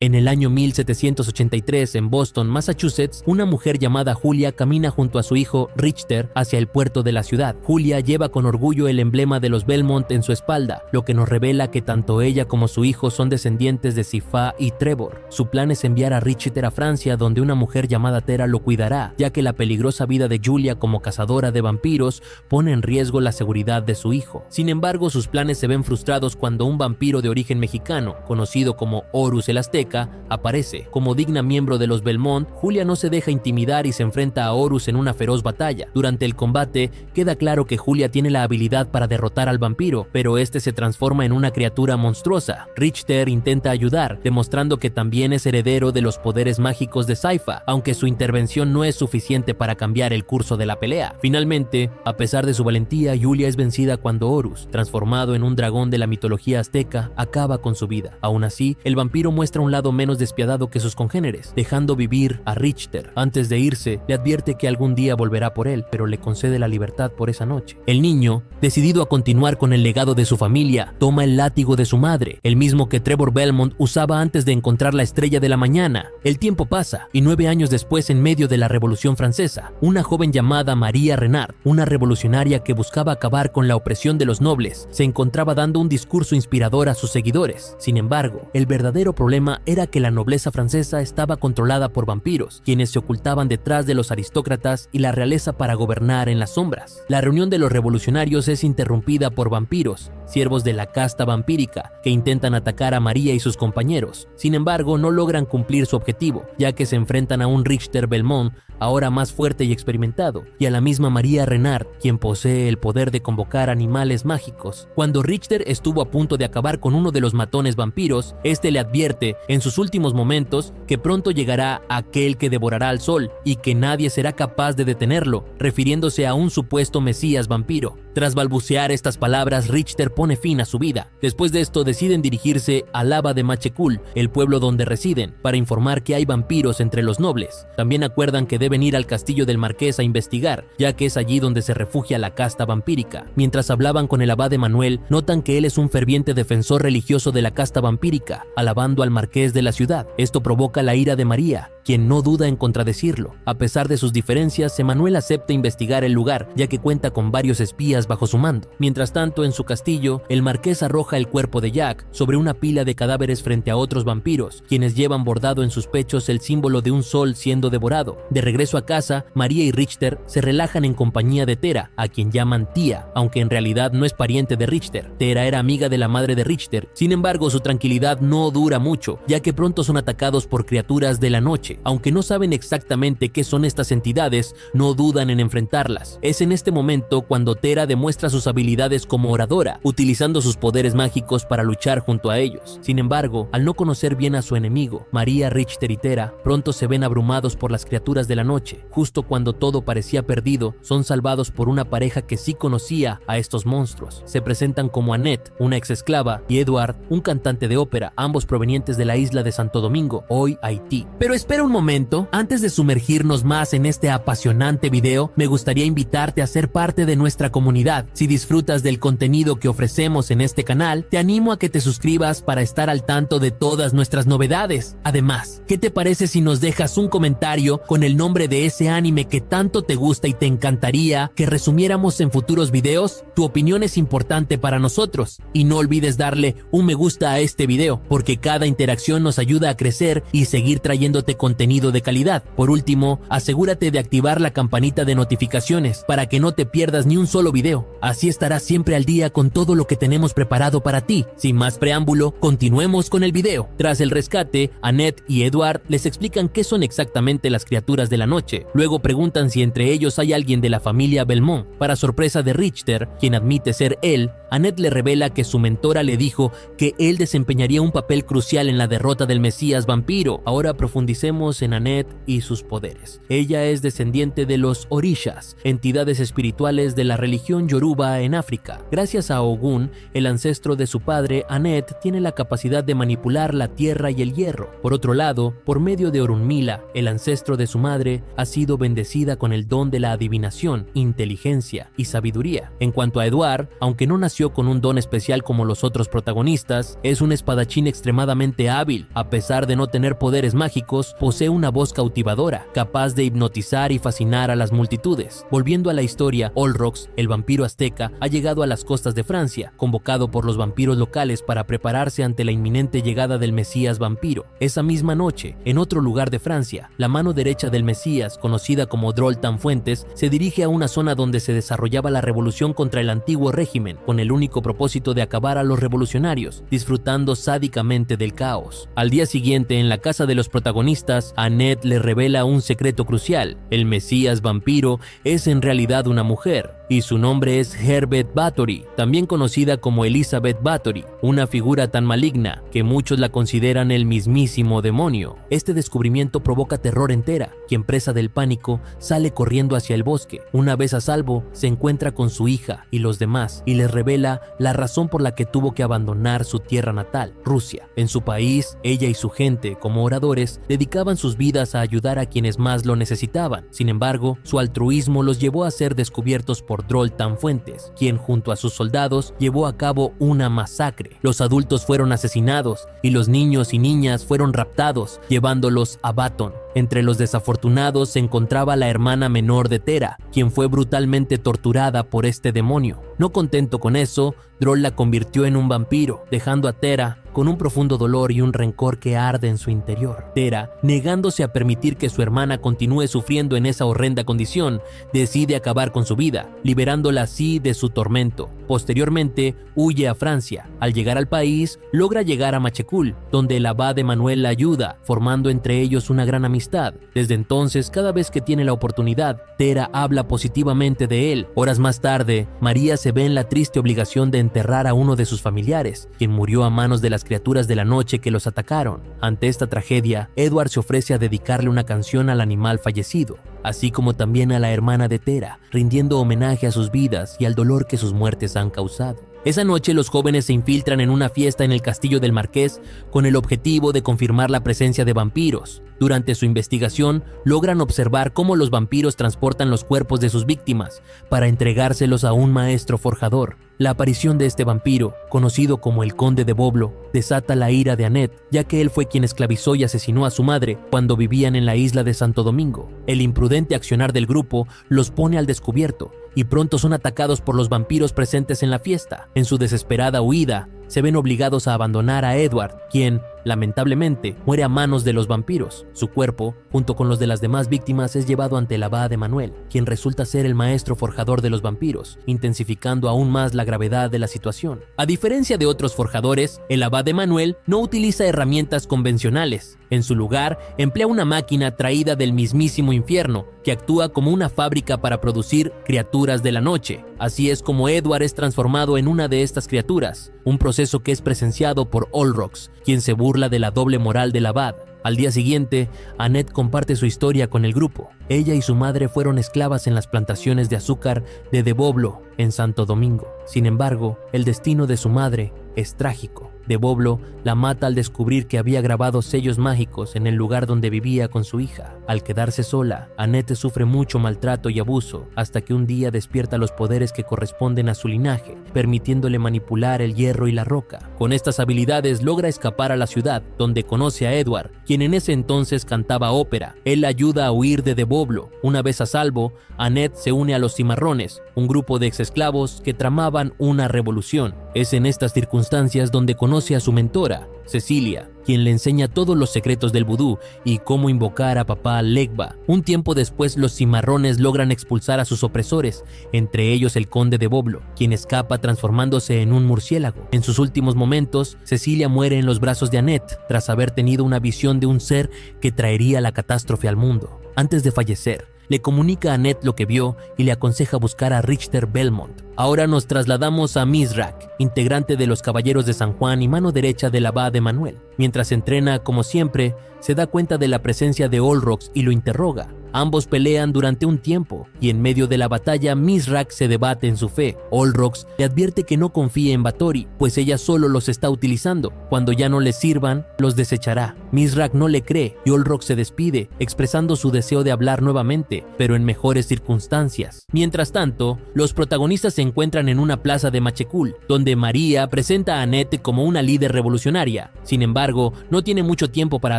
En el año 1783, en Boston, Massachusetts, una mujer llamada Julia camina junto a su hijo Richter hacia el puerto de la ciudad. Julia lleva con orgullo el emblema de los Belmont en su espalda, lo que nos revela que tanto ella como su hijo son descendientes de Sifá y Trevor. Su plan es enviar a Richter a Francia, donde una mujer llamada Tera lo cuidará, ya que la peligrosa vida de Julia como cazadora de vampiros pone en riesgo la seguridad de su hijo. Sin embargo, sus planes se ven frustrados cuando un vampiro de origen mexicano, conocido como Horus el Azteca, aparece. Como digna miembro de los Belmont, Julia no se deja intimidar y se enfrenta a Horus en una feroz batalla. Durante el combate, queda claro que Julia tiene la habilidad para derrotar al vampiro, pero este se transforma en una criatura monstruosa. Richter intenta ayudar, demostrando que también es heredero de los poderes mágicos de Saifa, aunque su intervención no es suficiente para cambiar el curso de la pelea. Finalmente, a pesar de su valentía, Julia es vencida cuando Horus, transformado en un dragón de la mitología azteca, acaba con su vida. Aún así, el vampiro muestra un lado menos despiadado que sus congéneres, dejando vivir a Richter. Antes de irse, le advierte que algún día volverá por él, pero le concede la libertad por esa noche. El niño, decidido a continuar con el legado de su familia, toma el látigo de su madre, el mismo que Trevor Belmont usaba antes de encontrar la estrella de la mañana. El tiempo pasa, y 9 años después, en medio de la Revolución Francesa, una joven llamada María Renard, una revolucionaria que buscaba acabar con la opresión de los nobles, se encontraba dando un discurso inspirador a sus seguidores. Sin embargo, el verdadero problema era que la nobleza francesa estaba controlada por vampiros, quienes se ocultaban detrás de los aristócratas y la realeza para gobernar en las sombras. La reunión de los revolucionarios es interrumpida por vampiros, siervos de la casta vampírica, que intentan atacar a María y sus compañeros. Sin embargo, no logran cumplir su objetivo, ya que se enfrentan a un Richter Belmont ahora más fuerte y experimentado, y a la misma María Renard, quien posee el poder de convocar animales mágicos. Cuando Richter estuvo a punto de acabar con uno de los matones vampiros, este le advierte en sus últimos momentos que pronto llegará aquel que devorará al sol y que nadie será capaz de detenerlo, refiriéndose a un supuesto mesías vampiro. Tras balbucear estas palabras, Richter pone fin a su vida. Después de esto deciden dirigirse a Lava de Machecul, el pueblo donde residen, para informar que hay vampiros entre los nobles. También acuerdan que deben ir al castillo del marqués a investigar, ya que es allí donde se refugia la casta vampírica. Mientras hablaban con el abad Manuel, notan que él es un ferviente defensor religioso de la casta vampírica, alabando al marqués de la ciudad. Esto provoca la ira de María, quien no duda en contradecirlo. A pesar de sus diferencias, Emanuel acepta investigar el lugar, ya que cuenta con varios espías bajo su mando. Mientras tanto, en su castillo, el marqués arroja el cuerpo de Jack sobre una pila de cadáveres frente a otros vampiros, quienes llevan bordado en sus pechos el símbolo de un sol siendo devorado. De regreso a casa, María y Richter se relajan en compañía de Tera, a quien llaman tía, aunque en realidad no es pariente de Richter. Tera era amiga de la madre de Richter. Sin embargo, su tranquilidad no dura mucho, ya que pronto son atacados por criaturas de la noche. Aunque no saben exactamente qué son estas entidades, no dudan en enfrentarlas. Es en este momento cuando Tera demuestra sus habilidades como oradora, utilizando sus poderes mágicos para luchar junto a ellos. Sin embargo, al no conocer bien a su enemigo, María, Richter y Tera pronto se ven abrumados por las criaturas de la noche. Justo cuando todo parecía perdido, son salvados por una pareja que sí conocía a estos monstruos. Se presentan como Annette, una ex esclava, y Edward, un cantante de ópera, ambos provenientes de la isla de Santo Domingo, hoy Haití. Pero espera un momento, antes de sumergirnos más en este apasionante video, me gustaría invitarte a ser parte de nuestra comunidad. Si disfrutas del contenido que ofrecemos en este canal, te animo a que te suscribas para estar al tanto de todas nuestras novedades. Además, ¿qué te parece si nos dejas un comentario con el nombre de ese anime que tanto te gusta y te encantaría que resumiéramos en futuros videos? Tu opinión es importante para nosotros y no olvides darle un me gusta a este video, porque cada interacción nos ayuda a crecer y seguir trayéndote contenido de calidad. Por último, asegúrate de activar la campanita de notificaciones para que no te pierdas ni un solo video. Así estarás siempre al día con todo lo que tenemos preparado para ti. Sin más preámbulo, continuemos con el video. Tras el rescate, Annette y Edward les explican qué son exactamente las criaturas de la noche. Luego preguntan si entre ellos hay alguien de la familia Belmont. Para sorpresa de Richter, quien admite ser él, Annette le revela que su mentora le dijo que él desempeñaría un papel crucial en la derrota del mesías vampiro. Ahora profundicemos centremos en Annette y sus poderes. Ella es descendiente de los orishas, entidades espirituales de la religión yoruba en África. Gracias a Ogun, el ancestro de su padre, Annette tiene la capacidad de manipular la tierra y el hierro. Por otro lado, por medio de Orunmila, el ancestro de su madre, ha sido bendecida con el don de la adivinación, inteligencia y sabiduría. En cuanto a Edward, aunque no nació con un don especial como los otros protagonistas, es un espadachín extremadamente hábil. A pesar de no tener poderes mágicos, posee una voz cautivadora, capaz de hipnotizar y fascinar a las multitudes. Volviendo a la historia, Olrox, el vampiro azteca, ha llegado a las costas de Francia, convocado por los vampiros locales para prepararse ante la inminente llegada del Mesías vampiro. Esa misma noche, en otro lugar de Francia, la mano derecha del Mesías, conocida como Droltan Fuentes, se dirige a una zona donde se desarrollaba la revolución contra el antiguo régimen, con el único propósito de acabar a los revolucionarios, disfrutando sádicamente del caos. Al día siguiente, en la casa de los protagonistas, Annette le revela un secreto crucial: el Mesías vampiro es en realidad una mujer, y su nombre es Herbert Bathory, también conocida como Elizabeth Bathory, una figura tan maligna que muchos la consideran el mismísimo demonio. Este descubrimiento provoca terror en Tera, quien, presa del pánico, sale corriendo hacia el bosque. Una vez a salvo, se encuentra con su hija y los demás y les revela la razón por la que tuvo que abandonar su tierra natal, Rusia. En su país, ella y su gente, como oradores, dedicaban sus vidas a ayudar a quienes más lo necesitaban. Sin embargo, su altruismo los llevó a ser descubiertos por Droltan Fuentes, quien junto a sus soldados llevó a cabo una masacre. Los adultos fueron asesinados y los niños y niñas fueron raptados, llevándolos a Baton. Entre los desafortunados se encontraba la hermana menor de Tera, quien fue brutalmente torturada por este demonio. No contento con eso, Droll la convirtió en un vampiro, dejando a Tera con un profundo dolor y un rencor que arde en su interior. Tera, negándose a permitir que su hermana continúe sufriendo en esa horrenda condición, decide acabar con su vida, liberándola así de su tormento. Posteriormente, huye a Francia. Al llegar al país, logra llegar a Machecul, donde el abad Emmanuel la ayuda, formando entre ellos una gran amistad. Desde entonces, cada vez que tiene la oportunidad, Tera habla positivamente de él. Horas más tarde, María se ve en la triste obligación de enterrar a uno de sus familiares, quien murió a manos de las criaturas de la noche que los atacaron. Ante esta tragedia, Edward se ofrece a dedicarle una canción al animal fallecido, así como también a la hermana de Tera, rindiendo homenaje a sus vidas y al dolor que sus muertes han causado. Esa noche los jóvenes se infiltran en una fiesta en el castillo del marqués con el objetivo de confirmar la presencia de vampiros. Durante su investigación logran observar cómo los vampiros transportan los cuerpos de sus víctimas para entregárselos a un maestro forjador. La aparición de este vampiro, conocido como el Conde de Boblo, desata la ira de Annette, ya que él fue quien esclavizó y asesinó a su madre cuando vivían en la isla de Santo Domingo. El imprudente accionar del grupo los pone al descubierto y pronto son atacados por los vampiros presentes en la fiesta. En su desesperada huida, se ven obligados a abandonar a Edward, quien, lamentablemente, muere a manos de los vampiros. Su cuerpo, junto con los de las demás víctimas, es llevado ante el abad Emmanuel, quien resulta ser el maestro forjador de los vampiros, intensificando aún más la gravedad de la situación. A diferencia de otros forjadores, el abad Emmanuel no utiliza herramientas convencionales. En su lugar, emplea una máquina traída del mismísimo infierno, que actúa como una fábrica para producir criaturas de la noche. Así es como Edward es transformado en una de estas criaturas, un proceso que es presenciado por Olrox, quien se burla de la doble moral del abad. Al día siguiente, Annette comparte su historia con el grupo. Ella y su madre fueron esclavas en las plantaciones de azúcar de Boblo, en Santo Domingo. Sin embargo, el destino de su madre es trágico. De Boblo la mata al descubrir que había grabado sellos mágicos en el lugar donde vivía con su hija. Al quedarse sola, Annette sufre mucho maltrato y abuso hasta que un día despierta los poderes que corresponden a su linaje, permitiéndole manipular el hierro y la roca. Con estas habilidades logra escapar a la ciudad, donde conoce a Edward, quien en ese entonces cantaba ópera. Él la ayuda a huir de Boblo. Una vez a salvo, Annette se une a los Cimarrones, un grupo de exesclavos que tramaban una revolución. Es en estas circunstancias donde conoce a su mentora, Cecilia, quien le enseña todos los secretos del vudú y cómo invocar a papá Legba. Un tiempo después, los Cimarrones logran expulsar a sus opresores, entre ellos el Conde de Boblo, quien escapa transformándose en un murciélago. En sus últimos momentos, Cecilia muere en los brazos de Annette, tras haber tenido una visión de un ser que traería la catástrofe al mundo. Antes de fallecer, le comunica a Annette lo que vio y le aconseja buscar a Richter Belmont. Ahora nos trasladamos a Mizrak, integrante de los Caballeros de San Juan y mano derecha del abad Emanuel. Mientras entrena, como siempre, se da cuenta de la presencia de Olrox y lo interroga. Ambos pelean durante un tiempo y en medio de la batalla Mizrak se debate en su fe. Olrox le advierte que no confíe en Báthory, pues ella solo los está utilizando. Cuando ya no les sirvan, los desechará. Mizrak no le cree y Olrox se despide, expresando su deseo de hablar nuevamente, pero en mejores circunstancias. Mientras tanto, los protagonistas se encuentran en una plaza de Machekul, donde María presenta a Annette como una líder revolucionaria. Sin embargo, no tiene mucho tiempo para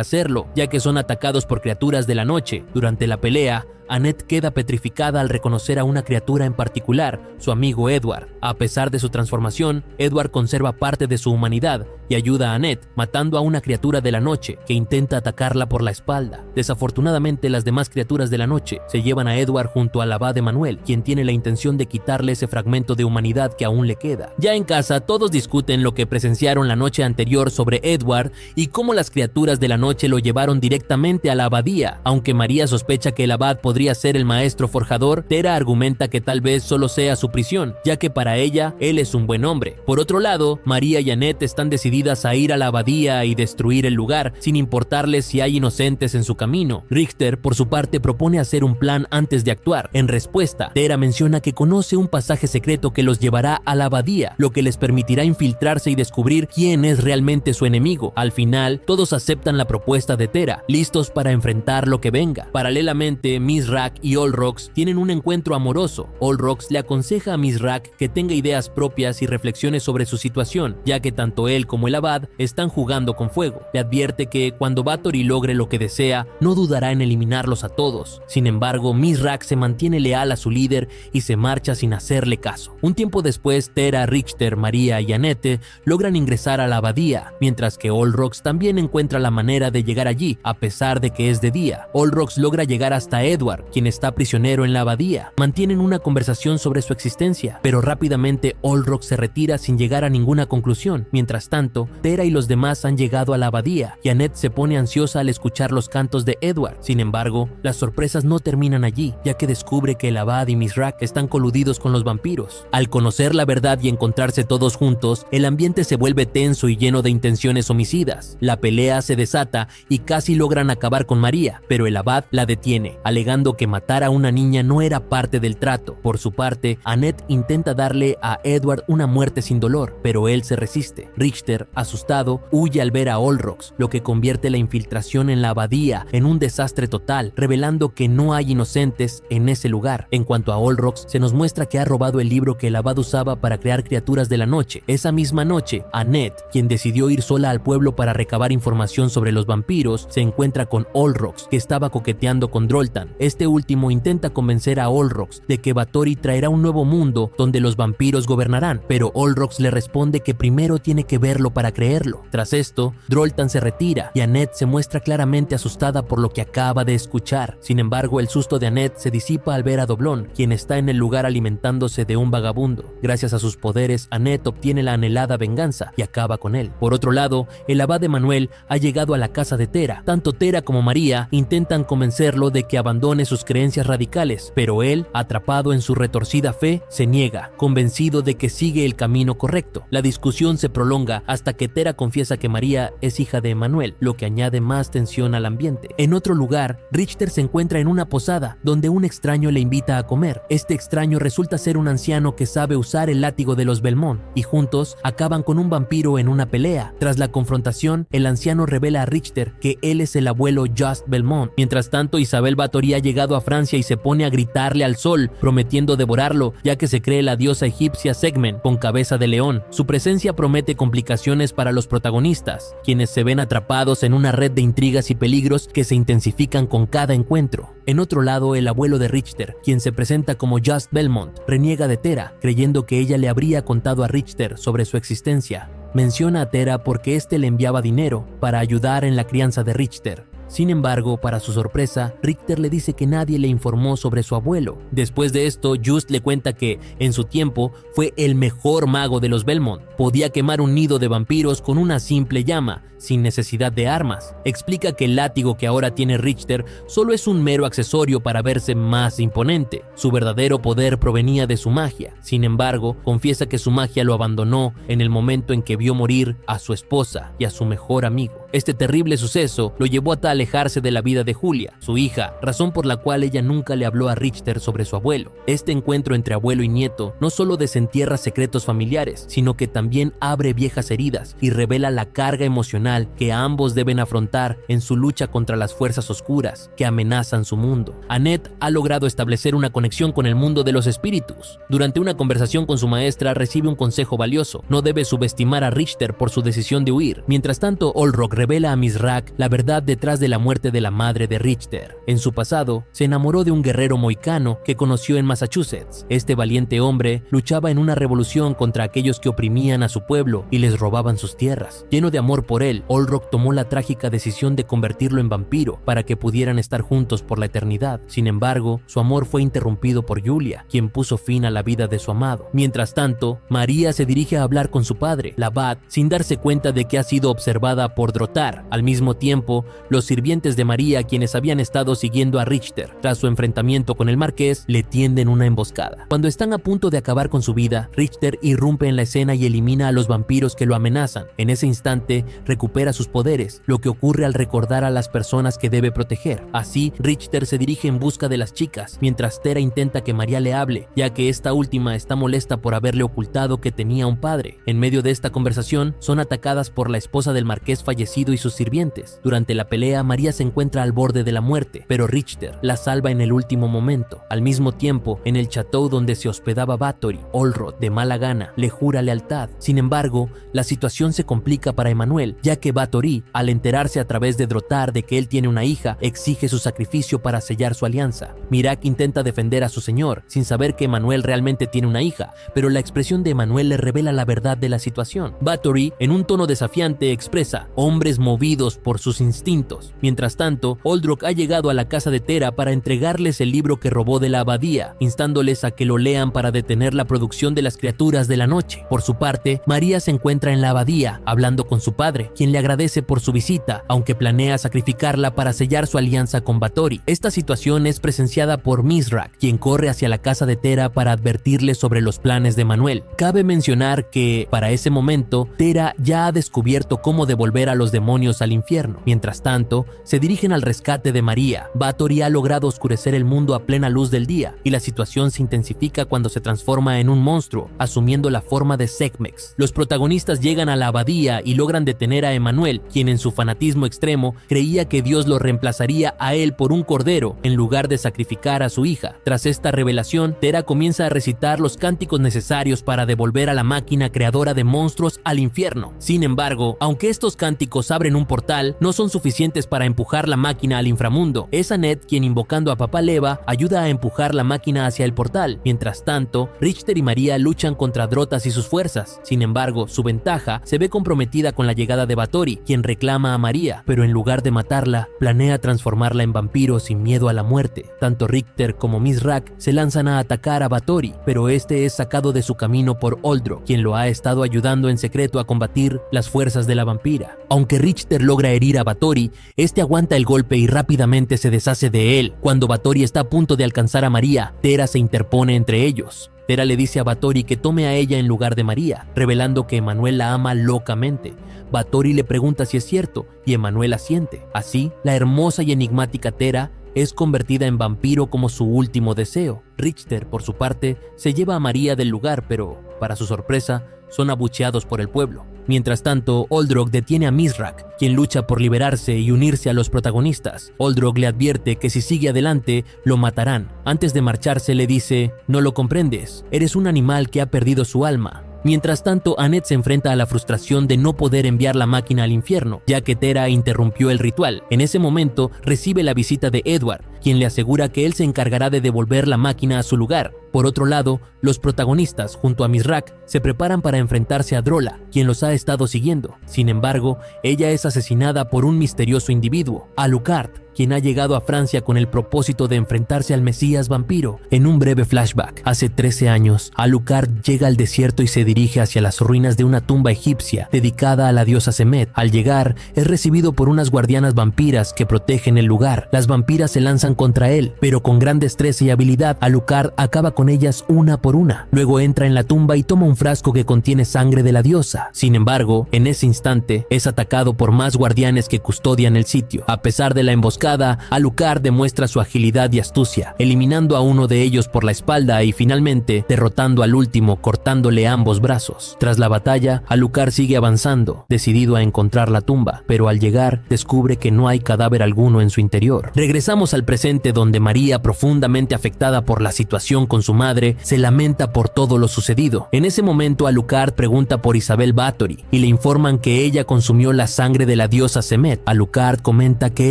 hacerlo, ya que son atacados por criaturas de la noche. Durante la pelea, Annette queda petrificada al reconocer a una criatura en particular, su amigo Edward. A pesar de su transformación, Edward conserva parte de su humanidad y ayuda a Annette, matando a una criatura de la noche que intenta atacarla por la espalda. Desafortunadamente, las demás criaturas de la noche se llevan a Edward junto al abad Emanuel, quien tiene la intención de quitarle ese fragmento de humanidad que aún le queda. Ya en casa, todos discuten lo que presenciaron la noche anterior sobre Edward y cómo las criaturas de la noche lo llevaron directamente a la abadía. Aunque María sospecha que el abad podría ser el maestro forjador, Tera argumenta que tal vez solo sea su prisión, ya que para ella, él es un buen hombre. Por otro lado, María y Annette están decididas a ir a la abadía y destruir el lugar, sin importarles si hay inocentes en su camino. Richter, por su parte, propone hacer un plan antes de actuar. En respuesta, Tera menciona que conoce un pasaje secreto que los llevará a la abadía, lo que les permitirá infiltrarse y descubrir quién es realmente su enemigo. Al final, todos aceptan la propuesta de Tera, listos para enfrentar lo que venga. Paralelamente, Mizrak y Olrox tienen un encuentro amoroso. Olrox le aconseja a Mizrak que tenga ideas propias y reflexiones sobre su situación, ya que tanto él como el abad están jugando con fuego. Le advierte que cuando Báthory logre lo que desea, no dudará en eliminarlos a todos. Sin embargo, Mizrak se mantiene leal a su líder y se marcha sin hacerle caso. Un tiempo después, Tera, Richter, María y Annette logran ingresar a la abadía, mientras que Olrox también encuentra la manera de llegar allí, a pesar de que es de día. Olrox logra llegar hasta Edward, quien está prisionero en la abadía. Mantienen una conversación sobre su existencia, pero rápidamente Olrox se retira sin llegar a ninguna conclusión. Mientras tanto, Tera y los demás han llegado a la abadía y Annette se pone ansiosa al escuchar los cantos de Edward. Sin embargo, las sorpresas no terminan allí, ya que descubre que el abad y Mizrak están coludidos con los vampiros. Al conocer la verdad y encontrarse todos juntos, el ambiente se vuelve tenso y lleno de intenciones homicidas. La pelea se desata y casi logran acabar con María, pero el abad la detiene, alegando que matar a una niña no era parte del trato. Por su parte, Annette intenta darle a Edward una muerte sin dolor, pero él se resiste. Richter, asustado, huye al ver a Olrox, lo que convierte la infiltración en la abadía en un desastre total, revelando que no hay inocentes en ese lugar. En cuanto a Olrox, se nos muestra que ha robado el libro que el abad usaba para crear criaturas de la noche. Esa misma noche, Annette, quien decidió ir sola al pueblo para recabar información sobre los vampiros, se encuentra con Olrox, que estaba coqueteando con Droltan. Este último intenta convencer a Olrox de que Báthory traerá un nuevo mundo donde los vampiros gobernarán, pero Olrox le responde que primero tiene que verlo para creerlo. Tras esto, Droltan se retira y Annette se muestra claramente asustada por lo que acaba de escuchar. Sin embargo, el susto de Annette se disipa al ver a Doblón, quien está en el lugar alimentándose de un vagabundo. Gracias a sus poderes, Annette obtiene la anhelada venganza y acaba con él. Por otro lado, el abad Emanuel ha llegado a la casa de Tera. Tanto Tera como María intentan convencerlo de que abandone sus creencias radicales, pero él, atrapado en su retorcida fe, se niega, convencido de que sigue el camino correcto. La discusión se prolonga hasta que Tera confiesa que María es hija de Emanuel, lo que añade más tensión al ambiente. En otro lugar, Richter se encuentra en una posada, donde un extraño le invita a comer. Este extraño resulta ser un anciano que sabe usar el látigo de los Belmont, y juntos acaban con un vampiro en una pelea. Tras la confrontación, el anciano revela a Richter que él es el abuelo Just Belmont. Mientras tanto, Isabel Báthory ha llegado a Francia y se pone a gritarle al sol, prometiendo devorarlo, ya que se cree la diosa egipcia Segmen, con cabeza de león. Su presencia promete complicaciones para los protagonistas, quienes se ven atrapados en una red de intrigas y peligros que se intensifican con cada encuentro. En otro lado, el abuelo de Richter, quien se presenta como Just Belmont, reniega de Tera, creyendo que ella le habría contado a Richter sobre su existencia. Menciona a Tera porque éste le enviaba dinero para ayudar en la crianza de Richter. Sin embargo, para su sorpresa, Richter le dice que nadie le informó sobre su abuelo. Después de esto, Just le cuenta que, en su tiempo, fue el mejor mago de los Belmont. Podía quemar un nido de vampiros con una simple llama, sin necesidad de armas. Explica que el látigo que ahora tiene Richter solo es un mero accesorio para verse más imponente. Su verdadero poder provenía de su magia. Sin embargo, confiesa que su magia lo abandonó en el momento en que vio morir a su esposa y a su mejor amigo. Este terrible suceso lo llevó a alejarse de la vida de Julia, su hija, razón por la cual ella nunca le habló a Richter sobre su abuelo. Este encuentro entre abuelo y nieto no solo desentierra secretos familiares, sino que también abre viejas heridas y revela la carga emocional que ambos deben afrontar en su lucha contra las fuerzas oscuras que amenazan su mundo. Annette ha logrado establecer una conexión con el mundo de los espíritus. Durante una conversación con su maestra recibe un consejo valioso: no debe subestimar a Richter por su decisión de huir. Mientras tanto, Olrock revela a Mizrak la verdad detrás de la muerte de la madre de Richter. En su pasado, se enamoró de un guerrero mohicano que conoció en Massachusetts. Este valiente hombre luchaba en una revolución contra aquellos que oprimían a su pueblo y les robaban sus tierras. Lleno de amor por él, Olrock tomó la trágica decisión de convertirlo en vampiro para que pudieran estar juntos por la eternidad. Sin embargo, su amor fue interrumpido por Julia, quien puso fin a la vida de su amado. Mientras tanto, María se dirige a hablar con su padre, Labat, sin darse cuenta de que ha sido observada por Drotar. Al mismo tiempo, los sirvientes de María, quienes habían estado siguiendo a Richter tras su enfrentamiento con el marqués, le tienden una emboscada. Cuando están a punto de acabar con su vida, Richter irrumpe en la escena y elimina a los vampiros que lo amenazan. En ese instante, recupera sus poderes, lo que ocurre al recordar a las personas que debe proteger. Así, Richter se dirige en busca de las chicas, mientras Tera intenta que María le hable, ya que esta última está molesta por haberle ocultado que tenía un padre. En medio de esta conversación, son atacadas por la esposa del marqués fallecido y sus sirvientes. Durante la pelea, María se encuentra al borde de la muerte, pero Richter la salva en el último momento. Al mismo tiempo, en el chateau donde se hospedaba Bathory, Olroth, de mala gana, le jura lealtad. Sin embargo, la situación se complica para Emmanuel, ya que Bathory, al enterarse a través de Drotar de que él tiene una hija, exige su sacrificio para sellar su alianza. Mirac intenta defender a su señor, sin saber que Emmanuel realmente tiene una hija, pero la expresión de Emmanuel le revela la verdad de la situación. Bathory, en un tono desafiante, expresa: hombres movidos por sus instintos. Mientras tanto, Olrock ha llegado a la casa de Tera para entregarles el libro que robó de la abadía, instándoles a que lo lean para detener la producción de las criaturas de la noche. Por su parte, María se encuentra en la abadía, hablando con su padre, quien le agradece por su visita, aunque planea sacrificarla para sellar su alianza con Bathory. Esta situación es presenciada por Mizrak, quien corre hacia la casa de Tera para advertirle sobre los planes de Manuel. Cabe mencionar que, para ese momento, Tera ya ha descubierto cómo devolver a los demonios al infierno. Mientras tanto, se dirigen al rescate de María. Bathory ha logrado oscurecer el mundo a plena luz del día, y la situación se intensifica cuando se transforma en un monstruo, asumiendo la forma de Sekhmex. Los protagonistas llegan a la abadía y logran detener a Emmanuel, quien en su fanatismo extremo creía que Dios lo reemplazaría a él por un cordero en lugar de sacrificar a su hija. Tras esta revelación, Tera comienza a recitar los cánticos necesarios para devolver a la máquina creadora de monstruos al infierno. Sin embargo, aunque estos cánticos abren un portal, no son suficientes para empujar la máquina al inframundo. Es Annette quien, invocando a Papá Leva, ayuda a empujar la máquina hacia el portal. Mientras tanto, Richter y María luchan contra Drotas y sus fuerzas. Sin embargo, su ventaja se ve comprometida con la llegada de Bathory, quien reclama a María, pero en lugar de matarla, planea transformarla en vampiro sin miedo a la muerte. Tanto Richter como Mizrak se lanzan a atacar a Bathory, pero este es sacado de su camino por Olrock, quien lo ha estado ayudando en secreto a combatir las fuerzas de la vampira. Aunque Richter logra herir a Bathory, este aguanta el golpe y rápidamente se deshace de él. Cuando Bathory está a punto de alcanzar a María, Tera se interpone entre ellos. Tera le dice a Bathory que tome a ella en lugar de María, revelando que Emmanuel la ama locamente. Bathory le pregunta si es cierto, y Emmanuel asiente. Así, la hermosa y enigmática Tera es convertida en vampiro como su último deseo. Richter, por su parte, se lleva a María del lugar, pero, para su sorpresa, son abucheados por el pueblo. Mientras tanto, Olrock detiene a Mizrak, quien lucha por liberarse y unirse a los protagonistas. Olrock le advierte que si sigue adelante, lo matarán. Antes de marcharse le dice: no lo comprendes, eres un animal que ha perdido su alma. Mientras tanto, Annette se enfrenta a la frustración de no poder enviar la máquina al infierno, ya que Tera interrumpió el ritual. En ese momento, recibe la visita de Edward, quien le asegura que él se encargará de devolver la máquina a su lugar. Por otro lado, los protagonistas, junto a Mizrak, se preparan para enfrentarse a Drolla, quien los ha estado siguiendo. Sin embargo, ella es asesinada por un misterioso individuo, Alucard, quien ha llegado a Francia con el propósito de enfrentarse al Mesías vampiro. En un breve flashback, hace 13 años, Alucard llega al desierto y se dirige hacia las ruinas de una tumba egipcia dedicada a la diosa Semet. Al llegar, es recibido por unas guardianas vampiras que protegen el lugar. Las vampiras se lanzan contra él, pero con gran destreza y habilidad, Alucard acaba con ellas una por una. Luego entra en la tumba y toma un frasco que contiene sangre de la diosa. Sin embargo, en ese instante, es atacado por más guardianes que custodian el sitio. A pesar de la emboscada, Alucard demuestra su agilidad y astucia, eliminando a uno de ellos por la espalda y finalmente derrotando al último, cortándole ambos brazos. Tras la batalla, Alucard sigue avanzando, decidido a encontrar la tumba, pero al llegar descubre que no hay cadáver alguno en su interior. Regresamos al presente, donde María, profundamente afectada por la situación con su madre, se lamenta por todo lo sucedido. En ese momento, Alucard pregunta por Isabel Bathory y le informan que ella consumió la sangre de la diosa Semet. Alucard comenta que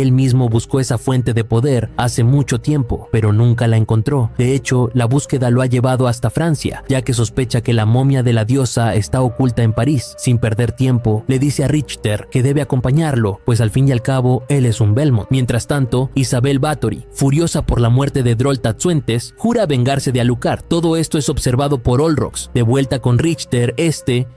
él mismo buscó esa fuente de poder hace mucho tiempo, pero nunca la encontró. De hecho, la búsqueda lo ha llevado hasta Francia, ya que sospecha que la momia de la diosa está oculta en París. Sin perder tiempo, le dice a Richter que debe acompañarlo, pues al fin y al cabo, él es un Belmont. Mientras tanto, Isabel Bathory, furiosa por la muerte de Droll Tatzuentes, jura vengarse de Alucard. Todo esto es observado por Olrox. De vuelta con Richter,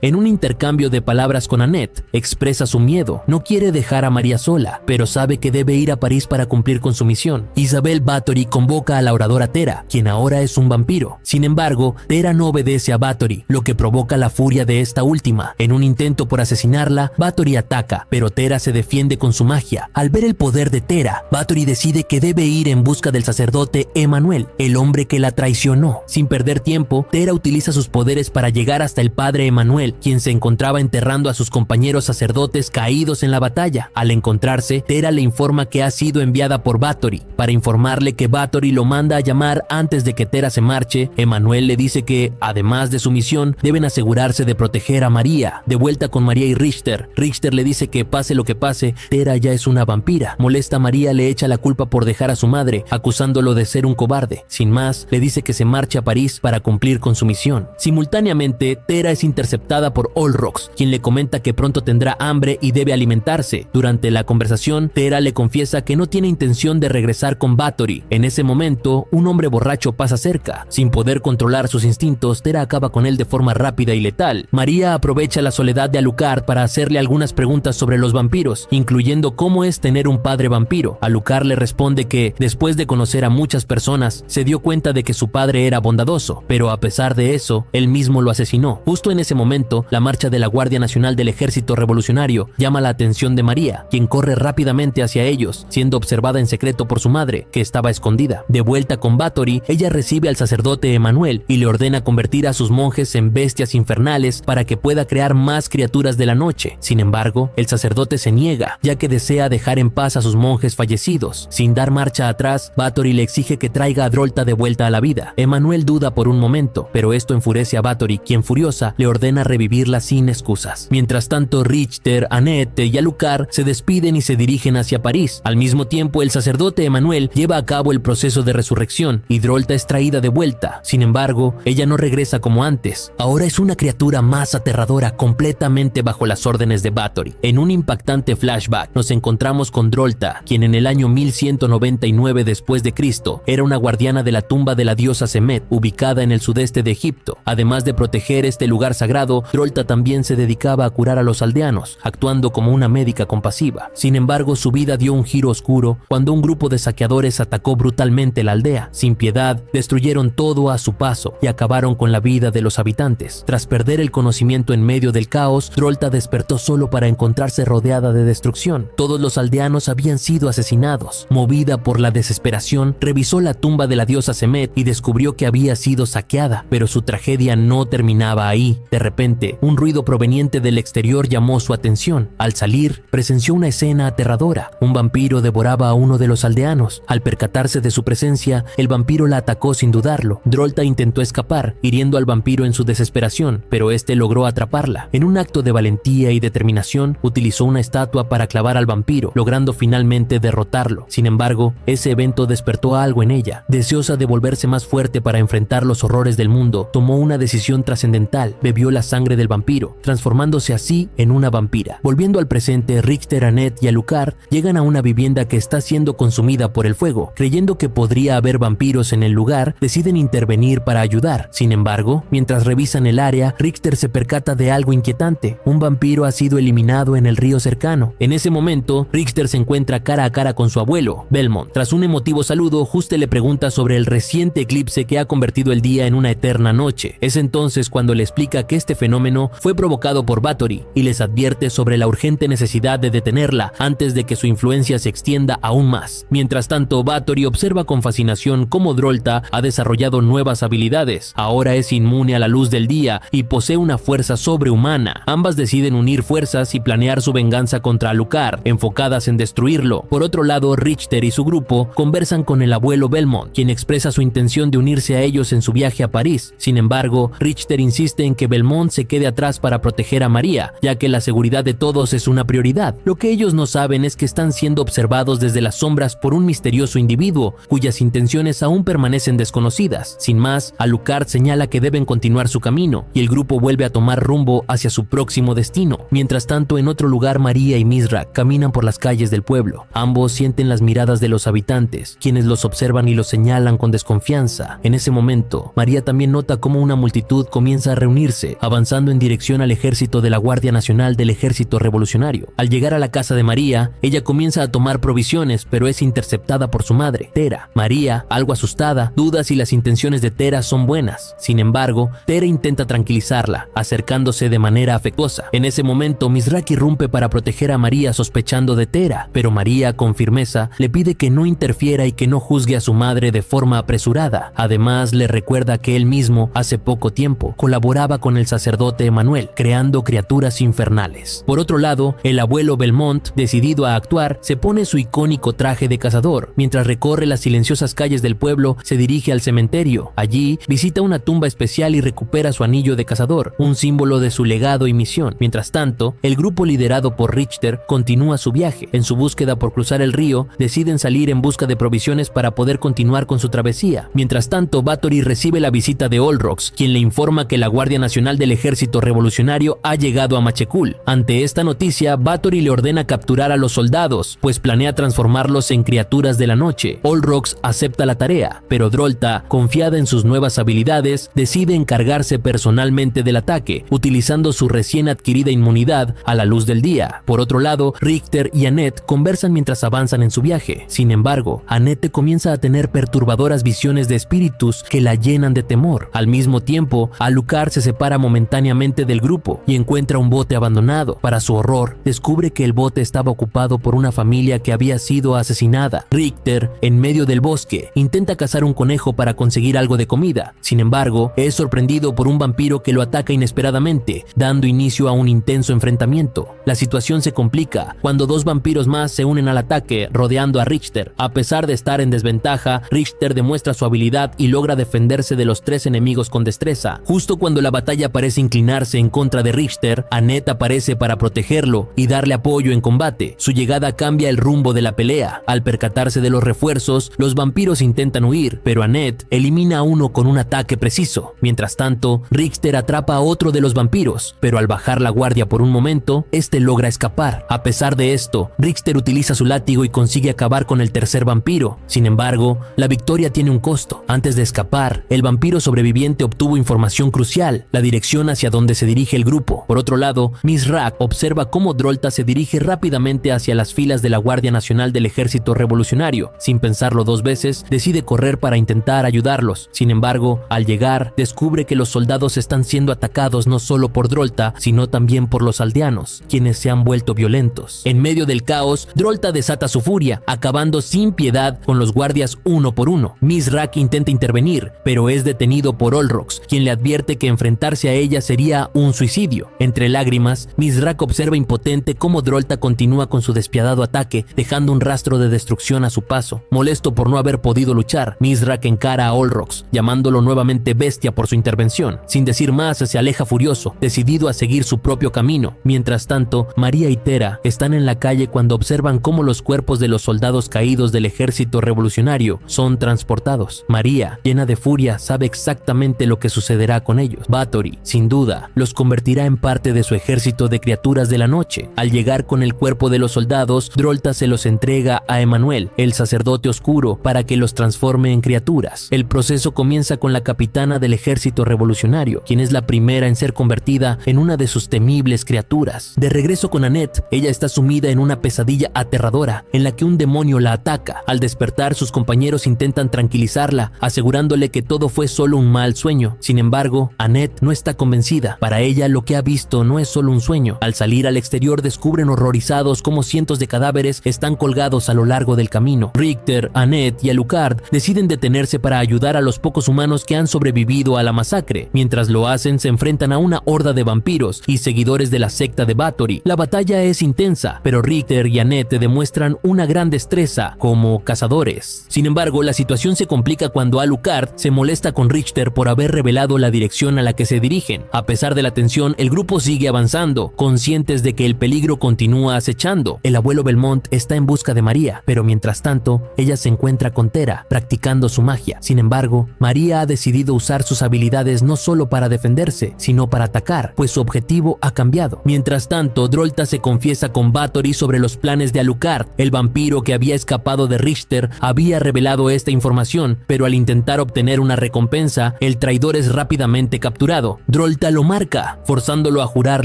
en un intercambio de palabras con Annette, expresa su miedo. No quiere dejar a María sola, pero sabe que debe ir a París para cumplir con su misión. Isabel Bathory convoca a la oradora Tera, quien ahora es un vampiro. Sin embargo, Tera no obedece a Bathory, lo que provoca la furia de esta última. En un intento por asesinarla, Bathory ataca, pero Tera se defiende con su magia. Al ver el poder de Tera, Bathory decide que debe ir en busca del sacerdote Emmanuel, el hombre que la traicionó. Sin perder tiempo, Tera utiliza sus poderes para llegar hasta el padre Emmanuel, quien se encontraba enterrando a sus compañeros sacerdotes caídos en la batalla. Al encontrarse, Tera le informa que ha sido enviada por Bathory para informarle que Bathory lo manda a llamar antes de que Tera se marche. Emmanuel le dice que, además de su misión, deben asegurarse de proteger a María. De vuelta con María y Richter le dice que pase lo que pase, Tera ya es una vampira. Molesta a María, le echa la culpa por dejar a su madre, acusándolo de ser un cobarde. Sin más, le dice que se marche a París para cumplir con su misión. Simultáneamente, Tera es interceptada por Olrox, quien le comenta que pronto tendrá hambre y debe alimentarse. Durante la conversación, Tera le confiesa que no tiene intención de regresar con Bathory. En ese momento, un hombre borracho pasa cerca. Sin poder controlar sus instintos, Tera acaba con él de forma rápida y letal. María aprovecha la soledad de Alucard para hacerle algunas preguntas sobre los vampiros, incluyendo cómo es tener un padre vampiro. Alucard le responde que, después de conocer a muchas personas, se dio cuenta de que su padre era bondadoso, pero a pesar de eso, él mismo lo asesinó. Justo en ese momento, la marcha de la Guardia Nacional del Ejército Revolucionario llama la atención de María, quien corre rápidamente hacia ellos, siendo observada en secreto por su madre, que estaba escondida. De vuelta con Bathory, ella recibe al sacerdote Emmanuel y le ordena convertir a sus monjes en bestias infernales para que pueda crear más criaturas de la noche. Sin embargo, el sacerdote se niega, ya que desea dejar en paz a sus monjes fallecidos. Sin dar marcha atrás, Bathory le exige que traiga a Drolta de vuelta a la vida. Emmanuel duda por un momento, pero esto enfurece a Bathory, quien furiosa le ordena revivirla sin excusas. Mientras tanto, Richter, Annette y Alucard se despiden y se dirigen hacia París. Al mismo tiempo, el sacerdote Emmanuel lleva a cabo el proceso de resurrección y Drolta es traída de vuelta. Sin embargo, ella no regresa como antes. Ahora es una criatura más aterradora, completamente bajo las órdenes de Bathory. En un impactante flashback, nos encontramos con Drolta, quien en el año 1199 después de Cristo era una guardiana de la tumba de la diosa Semet, ubicada en el sudeste de Egipto. Además de proteger este lugar sagrado, Drolta también se dedicaba a curar a los aldeanos, actuando como una médica compasiva. Sin embargo, su vida dio un giro oscuro cuando un grupo de saqueadores atacó brutalmente la aldea. Sin piedad, destruyeron todo a su paso y acabaron con la vida de los habitantes. Tras perder el conocimiento en medio del caos, Drolta despertó solo para encontrarse rodeada de destrucción. Todos los aldeanos habían sido asesinados. Movida por la desesperación, revisó la tumba de la diosa Semet y descubrió que había sido saqueada, pero su tragedia no terminaba ahí. De repente, un ruido proveniente del exterior llamó su atención. Al salir, presenció una escena aterradora. Un vampiro de devoraba a uno de los aldeanos. Al percatarse de su presencia, el vampiro la atacó sin dudarlo. Drolta intentó escapar, hiriendo al vampiro en su desesperación, pero este logró atraparla. En un acto de valentía y determinación, utilizó una estatua para clavar al vampiro, logrando finalmente derrotarlo. Sin embargo, ese evento despertó algo en ella. Deseosa de volverse más fuerte para enfrentar los horrores del mundo, tomó una decisión trascendental: bebió la sangre del vampiro, transformándose así en una vampira. Volviendo al presente, Richter, Annette y Alucard llegan a una vivienda que está siendo consumida por el fuego. Creyendo que podría haber vampiros en el lugar, deciden intervenir para ayudar. Sin embargo, mientras revisan el área, Richter se percata de algo inquietante: un vampiro ha sido eliminado en el río cercano. En ese momento, Richter se encuentra cara a cara con su abuelo, Belmont. Tras un emotivo saludo, Juste le pregunta sobre el reciente eclipse que ha convertido el día en una eterna noche. Es entonces cuando le explica que este fenómeno fue provocado por Bathory y les advierte sobre la urgente necesidad de detenerla antes de que su influencia se extienda aún más. Mientras tanto, Bathory observa con fascinación cómo Drolta ha desarrollado nuevas habilidades. Ahora es inmune a la luz del día y posee una fuerza sobrehumana. Ambas deciden unir fuerzas y planear su venganza contra Alucard, enfocadas en destruirlo. Por otro lado, Richter y su grupo conversan con el abuelo Belmont, quien expresa su intención de unirse a ellos en su viaje a París. Sin embargo, Richter insiste en que Belmont se quede atrás para proteger a María, ya que la seguridad de todos es una prioridad. Lo que ellos no saben es que están siendo observados desde las sombras por un misterioso individuo, cuyas intenciones aún permanecen desconocidas. Sin más, Alucard señala que deben continuar su camino, y el grupo vuelve a tomar rumbo hacia su próximo destino. Mientras tanto, en otro lugar, María y Mizrak caminan por las calles del pueblo. Ambos sienten las miradas de los habitantes, quienes los observan y los señalan con desconfianza. En ese momento, María también nota cómo una multitud comienza a reunirse, avanzando en dirección al ejército de la Guardia Nacional del Ejército Revolucionario. Al llegar a la casa de María, ella comienza a tomar provisiones, pero es interceptada por su madre, Tera. María, algo asustada, duda si las intenciones de Tera son buenas. Sin embargo, Tera intenta tranquilizarla, acercándose de manera afectuosa. En ese momento, Mizrak irrumpe para proteger a María, sospechando de Tera, pero María, con firmeza, le pide que no interfiera y que no juzgue a su madre de forma apresurada. Además, le recuerda que él mismo, hace poco tiempo, colaboraba con el sacerdote Emmanuel, creando criaturas infernales. Por otro lado, el abuelo Belmont, decidido a actuar, se pone su icónico traje de cazador. Mientras recorre las silenciosas calles del pueblo, se dirige al cementerio. Allí, visita una tumba especial y recupera su anillo de cazador, un símbolo de su legado y misión. Mientras tanto, el grupo liderado por Richter continúa su viaje. En su búsqueda por cruzar el río, deciden salir en busca de provisiones para poder continuar con su travesía. Mientras tanto, Bathory recibe la visita de Olrox, quien le informa que la Guardia Nacional del Ejército Revolucionario ha llegado a Machekul. Ante esta noticia, Bathory le ordena capturar a los soldados, pues planea transformarlos en criaturas de la noche. Olrox acepta la tarea, pero Drolta, confiada en sus nuevas habilidades, decide encargarse personalmente del ataque, utilizando su recién adquirida inmunidad a la luz del día. Por otro lado, Richter y Annette conversan mientras avanzan en su viaje. Sin embargo, Annette comienza a tener perturbadoras visiones de espíritus que la llenan de temor. Al mismo tiempo, Alucard se separa momentáneamente del grupo y encuentra un bote abandonado. Para su horror, descubre que el bote estaba ocupado por una familia que había sido asesinada. Richter, en medio del bosque, intenta cazar un conejo para conseguir algo de comida. Sin embargo, es sorprendido por un vampiro que lo ataca inesperadamente, dando inicio a un intenso enfrentamiento. La situación se complica cuando dos vampiros más se unen al ataque, rodeando a Richter. A pesar de estar en desventaja, Richter demuestra su habilidad y logra defenderse de los tres enemigos con destreza. Justo cuando la batalla parece inclinarse en contra de Richter, Annette aparece para protegerlo y darle apoyo en combate. Su llegada cambia el rumbo de la pelea. Al percatarse de los refuerzos, los vampiros intentan huir, pero Annette elimina a uno con un ataque preciso. Mientras tanto, Richter atrapa a otro de los vampiros, pero al bajar la guardia por un momento, este logra escapar. A pesar de esto, Richter utiliza su látigo y consigue acabar con el tercer vampiro. Sin embargo, la victoria tiene un costo. Antes de escapar, el vampiro sobreviviente obtuvo información crucial, la dirección hacia donde se dirige el grupo. Por otro lado, Mizrak observa cómo Drolta se dirige rápidamente hacia las filas de la Guardia Nacional del Ejército Revolucionario. Sin pensarlo dos veces, decide correr para intentar ayudarlos. Sin embargo, al llegar, descubre que los soldados están siendo atacados no solo por Drolta, sino también por los aldeanos, quienes se han vuelto violentos. En medio del caos, Drolta desata su furia, acabando sin piedad con los guardias uno por uno. Mizrak intenta intervenir, pero es detenido por Olrox, quien le advierte que enfrentarse a ella sería un suicidio. Entre lágrimas, Mizrak observa impotente cómo Drolta continúa con su despiadado ataque, dejando un rastro de destrucción a su paso. Molesto por no haber podido luchar, Mithrak encara a Olrox, llamándolo nuevamente bestia por su intervención. Sin decir más, se aleja furioso, decidido a seguir su propio camino. Mientras tanto, María y Tera están en la calle cuando observan cómo los cuerpos de los soldados caídos del ejército revolucionario son transportados. María, llena de furia, sabe exactamente lo que sucederá con ellos. Bathory, sin duda, los convertirá en parte de su ejército de criaturas de la noche. Al llegar con el cuerpo de los soldados, Drolta se los entrega a Emmanuel, el sacerdote oscuro, para que los transforme en criaturas. El proceso comienza con la capitana del ejército revolucionario, quien es la primera en ser convertida en una de sus temibles criaturas. De regreso con Annette, ella está sumida en una pesadilla aterradora en la que un demonio la ataca. Al despertar, sus compañeros intentan tranquilizarla, asegurándole que todo fue solo un mal sueño. Sin embargo, Annette no está convencida. Para ella, lo que ha visto no es solo un sueño. Al salir al exterior, descubren horrorizados cómo cientos de cadáveres están colgados a lo largo del camino. Richter, Annette y Alucard deciden detenerse para ayudar a los pocos humanos que han sobrevivido a la masacre. Mientras lo hacen, se enfrentan a una horda de vampiros y seguidores de la secta de Bathory. La batalla es intensa, pero Richter y Annette demuestran una gran destreza como cazadores. Sin embargo, la situación se complica cuando Alucard se molesta con Richter por haber revelado la dirección a la que se dirigen. A pesar de la tensión, el grupo sigue avanzando, conscientes de que el peligro continúa acechando. El abuelo Belmont está en busca de María, pero mientras tanto, ella se encuentra con Tera, practicando su magia. Sin embargo, María ha decidido usar sus habilidades no solo para defenderse, sino para atacar, pues su objetivo ha cambiado. Mientras tanto, Drolta se confiesa con Bathory sobre los planes de Alucard. El vampiro que había escapado de Richter había revelado esta información, pero al intentar obtener una recompensa, el traidor es rápidamente capturado. Drolta lo marca, forzándolo a jurar